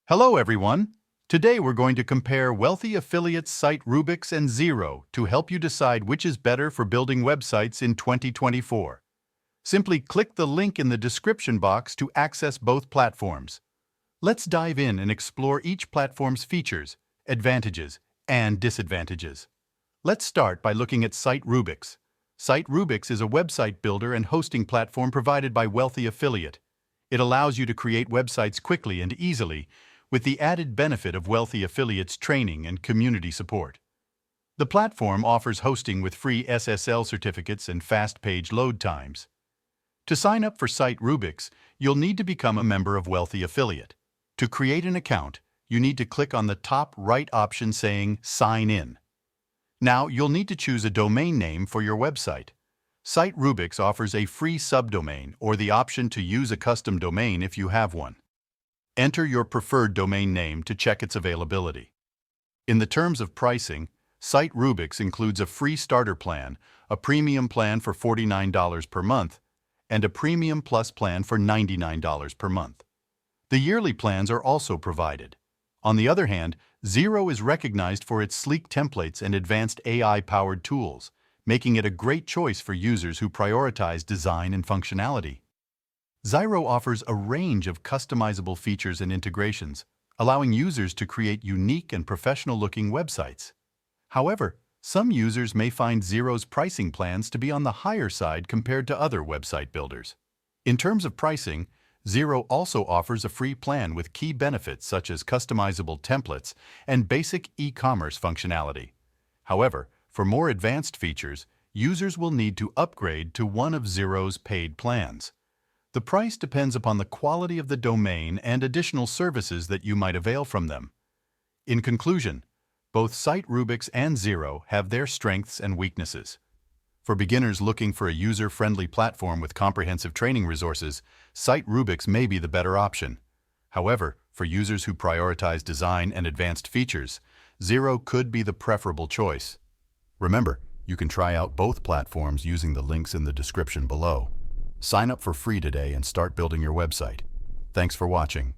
Hello everyone! Today we're going to compare wealthy affiliates SiteRubix and Zyro to help you decide which is better for building websites in 2024. Simply click the link in the description box to access both platforms. Let's dive in and explore each platform's features, advantages, and disadvantages. Let's start by looking at SiteRubix. SiteRubix is a website builder and hosting platform provided by Wealthy Affiliate. It allows you to create websites quickly and easily, with the added benefit of Wealthy Affiliates training and community support. The platform offers hosting with free SSL certificates and fast page load times. To sign up for SiteRubix, you'll need to become a member of Wealthy Affiliate. To create an account, you need to click on the top right option saying Sign In. Now, you'll need to choose a domain name for your website. SiteRubix offers a free subdomain or the option to use a custom domain if you have one. Enter your preferred domain name to check its availability. In the terms of pricing, SiteRubix includes a free starter plan, a premium plan for $49 per month, and a premium plus plan for $99 per month. The yearly plans are also provided. On the other hand, Zyro is recognized for its sleek templates and advanced AI-powered tools, making it a great choice for users who prioritize design and functionality. Zyro offers a range of customizable features and integrations, allowing users to create unique and professional-looking websites. However, some users may find Zyro's pricing plans to be on the higher side compared to other website builders. In terms of pricing, Zyro also offers a free plan with key benefits such as customizable templates and basic e-commerce functionality. However, for more advanced features, users will need to upgrade to one of Zyro's paid plans. The price depends upon the quality of the domain and additional services that you might avail from them. In conclusion, both SiteRubix and Zyro have their strengths and weaknesses. For beginners looking for a user-friendly platform with comprehensive training resources, SiteRubix may be the better option. However, for users who prioritize design and advanced features, Zyro could be the preferable choice. Remember, you can try out both platforms using the links in the description below. Sign up for free today and start building your website. Thanks for watching.